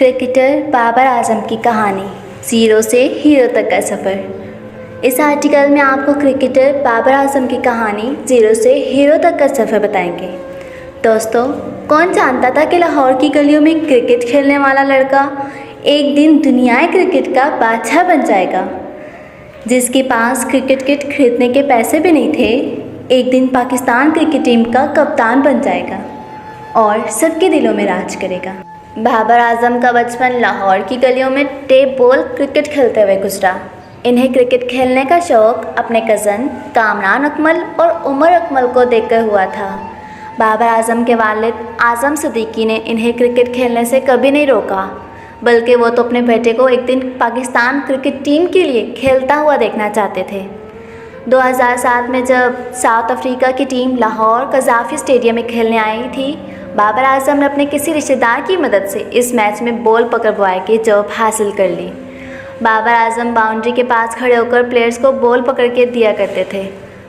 Cricketer Babar Azam की कहानी, zero से हीरो तक का सफ़र। इस आर्टिकल में आपको क्रिकेटर बाबर आजम की कहानी ज़ीरो से हीरो तक का सफ़र बताएंगे। दोस्तों, कौन जानता था कि लाहौर की गलियों में क्रिकेट खेलने वाला लड़का एक दिन दुनियाई क्रिकेट का बादशाह बन जाएगा। जिसके पास क्रिकेट किट खरीदने के पैसे भी नहीं थे, एक दिन पाकिस्तान क्रिकेट टीम का कप्तान बन जाएगा और सबके दिलों में राज करेगा। बाबर आजम का बचपन लाहौर की गलियों में टेप बॉल क्रिकेट खेलते हुए गुजरा। इन्हें क्रिकेट खेलने का शौक़ अपने कज़न कामरान अकमल और उमर अकमल को देखकर हुआ था। बाबर आजम के वालिद आजम सिद्दीकी ने इन्हें क्रिकेट खेलने से कभी नहीं रोका, बल्कि वो तो अपने बेटे को एक दिन पाकिस्तान क्रिकेट टीम के लिए खेलता हुआ देखना चाहते थे। 2007 में जब साउथ अफ्रीका की टीम लाहौर कज़ाफ़ी स्टेडियम में खेलने आई थी, बाबर आजम ने अपने किसी रिश्तेदार की मदद से इस मैच में बॉल पकड़वाए की जॉब हासिल कर ली। बाबर आजम बाउंड्री के पास खड़े होकर प्लेयर्स को बॉल पकड़ के दिया करते थे।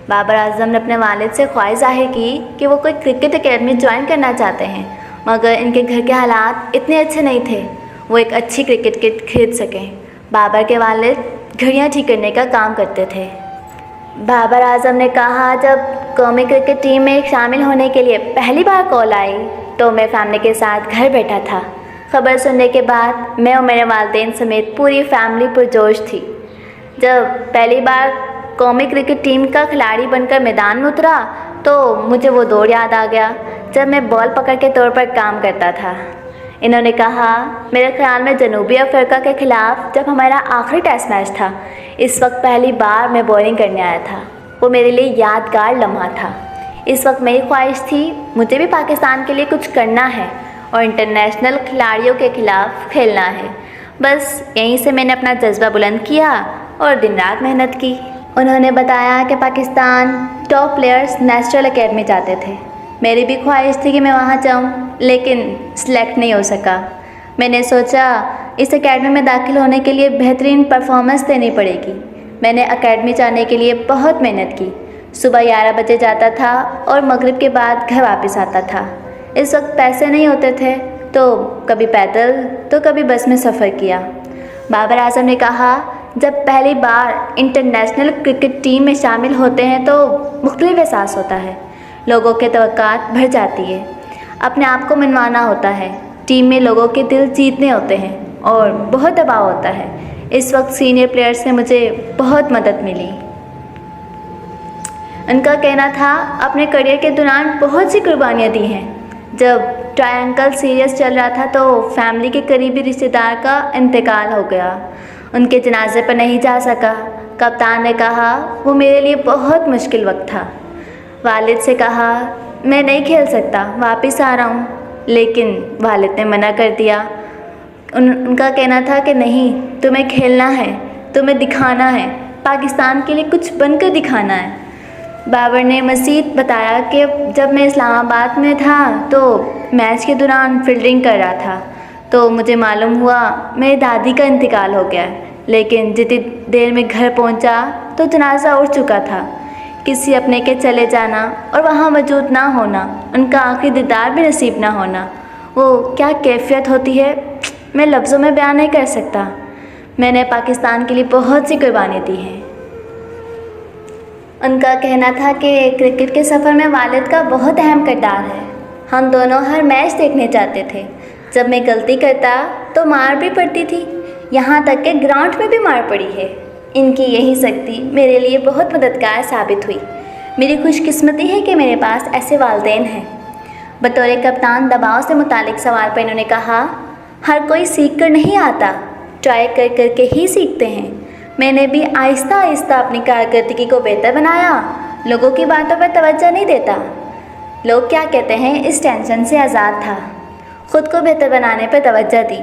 बाबर आजम ने अपने वालिद से ख्वाहिश जाहिर की कि वो कोई क्रिकेट एकेडमी ज्वाइन करना चाहते हैं, मगर इनके घर के हालात इतने अच्छे नहीं थे वो एक अच्छी क्रिकेट किट खरीद सकें। बाबर के वालिद घड़ियाँ ठीक करने का काम करते थे। बाबर आजम ने कहा, जब कौमी क्रिकेट टीम में शामिल होने के लिए पहली बार कॉल आई तो मैं फैमिली के साथ घर बैठा था। खबर सुनने के बाद मैं और मेरे वालिदैन समेत पूरी फैमिली पुरजोश थी। जब पहली बार कौमी क्रिकेट टीम का खिलाड़ी बनकर मैदान में उतरा तो मुझे वो दौर याद आ गया जब मैं बॉल पकड़ के तौर पर काम करता था। इन्होंने कहा, मेरे ख्याल में जनूबी अफ्रीका के ख़िलाफ़ जब हमारा आखिरी टेस्ट मैच था, इस वक्त पहली बार मैं बॉलिंग करने आया था। वो मेरे लिए यादगार लम्हा था। इस वक्त मेरी ख्वाहिश थी मुझे भी पाकिस्तान के लिए कुछ करना है और इंटरनेशनल खिलाड़ियों के ख़िलाफ़ खेलना है। बस यहीं से मैंने अपना जज्बा बुलंद किया और दिन रात मेहनत की। उन्होंने बताया कि Pakistan top players national academy जाते थे। मेरी भी ख्वाहिश थी कि मैं वहाँ जाऊँ, लेकिन सिलेक्ट नहीं हो सका। मैंने सोचा इस एकेडमी में दाखिल होने के लिए बेहतरीन परफॉर्मेंस देनी पड़ेगी। मैंने एकेडमी जाने के लिए बहुत मेहनत की। सुबह 11 बजे जाता था और मगरिब के बाद घर वापस आता था। इस वक्त पैसे नहीं होते थे तो कभी पैदल तो कभी बस में सफ़र किया। बाबर आजम ने कहा, जब पहली बार इंटरनेशनल क्रिकेट टीम में शामिल होते हैं तो मुख्तलिफ एहसास होता है। लोगों के तवक्कात बढ़ जाती है, अपने आप को मनवाना होता है, टीम में लोगों के दिल जीतने होते हैं और बहुत दबाव होता है। इस वक्त सीनियर प्लेयर्स से मुझे बहुत मदद मिली। उनका कहना था, अपने करियर के दौरान बहुत सी कुर्बानियाँ दी हैं। जब ट्रायंगल सीरीज़ चल रहा था तो फैमिली के करीबी रिश्तेदार का इंतकाल हो गया। उनके जनाजे पर नहीं जा सका। कप्तान ने कहा, वो मेरे लिए बहुत मुश्किल वक्त था। वालिद से कहा, मैं नहीं खेल सकता, वापस आ रहा हूँ, लेकिन वालिद ने मना कर दिया। उनका कहना था कि नहीं, तुम्हें खेलना है, तुम्हें दिखाना है, पाकिस्तान के लिए कुछ बनकर दिखाना है। बाबर ने मज़ीद बताया कि जब मैं इस्लामाबाद में था तो मैच के दौरान फील्डिंग कर रहा था तो मुझे मालूम हुआ मेरी दादी का इंतकाल हो गया, लेकिन जितनी देर में घर पहुंचा तो जनाजा उठ चुका था। किसी अपने के चले जाना और वहाँ मौजूद ना होना, उनका आखिरी दीदार भी नसीब ना होना, वो क्या कैफियत होती है मैं लफ्ज़ों में बयान नहीं कर सकता। मैंने पाकिस्तान के लिए बहुत सी कुर्बानी दी हैं। उनका कहना था कि क्रिकेट के सफ़र में वालिद का बहुत अहम किरदार है। हम दोनों हर मैच देखने जाते थे। जब मैं गलती करता तो मार भी पड़ती थी, यहाँ तक कि ग्राउंड में भी मार पड़ी है। इनकी यही शक्ति मेरे लिए बहुत मददगार साबित हुई। मेरी खुशकिस्मती है कि मेरे पास ऐसे वालिदैन हैं। बतौर कप्तान दबाव से मुतालिक सवाल पर इन्होंने कहा, हर कोई सीख कर नहीं आता, ट्राई कर कर के ही सीखते हैं। मैंने भी आहिस्ता आहिस्ता अपनी कारकर्दगी को बेहतर बनाया। लोगों की बातों पर तवज्जो नहीं देता, लोग क्या कहते हैं इस टेंशन से आज़ाद था। ख़ुद को बेहतर बनाने पर तवज्जो दी।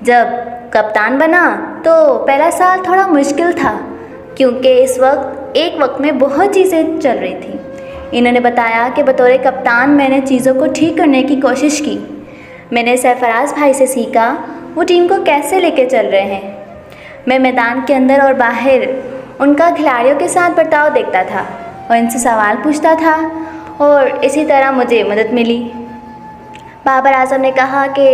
जब कप्तान बना तो पहला साल थोड़ा मुश्किल था क्योंकि इस वक्त एक वक्त में बहुत चीज़ें चल रही थी। इन्होंने बताया कि बतौर कप्तान मैंने चीज़ों को ठीक करने की कोशिश की। मैंने सरफराज भाई से सीखा वो टीम को कैसे लेके चल रहे हैं। मैं मैदान के अंदर और बाहर उनका खिलाड़ियों के साथ बर्ताव देखता था और इनसे सवाल पूछता था और इसी तरह मुझे मदद मिली। बाबर आजम ने कहा कि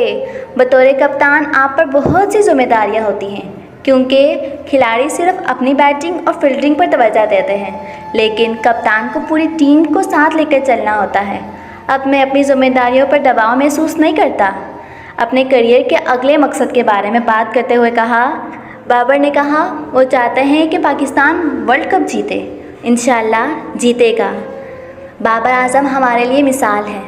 बतौर कप्तान आप पर बहुत सी जिम्मेदारियां होती हैं, क्योंकि खिलाड़ी सिर्फ अपनी बैटिंग और फील्डिंग पर तवज्जो देते हैं, लेकिन कप्तान को पूरी टीम को साथ लेकर चलना होता है। अब मैं अपनी जिम्मेदारियों पर दबाव महसूस नहीं करता। अपने करियर के अगले मकसद के बारे में बात करते हुए कहा, बाबर ने कहा वो चाहते हैं कि पाकिस्तान वर्ल्ड कप जीते। इंशाल्लाह जीतेगा। बाबर आजम हमारे लिए मिसाल है।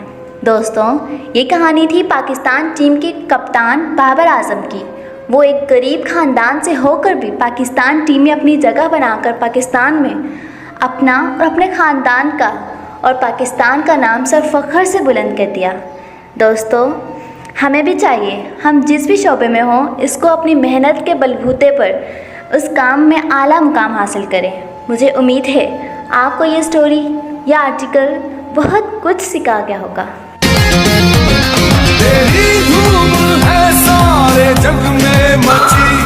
दोस्तों, ये कहानी थी पाकिस्तान टीम के कप्तान बाबर आजम की। वो एक गरीब ख़ानदान से होकर भी पाकिस्तान टीम में अपनी जगह बनाकर पाकिस्तान में अपना और अपने ख़ानदान का और पाकिस्तान का नाम सर फ़ख्र से बुलंद कर दिया। दोस्तों, हमें भी चाहिए हम जिस भी शोबे में हों, इसको अपनी मेहनत के बलबूते पर उस काम में आला मुकाम हासिल करें। मुझे उम्मीद है आपको ये स्टोरी या आर्टिकल बहुत कुछ सिखा गया होगा। तेरी धूम है सारे जग में मची।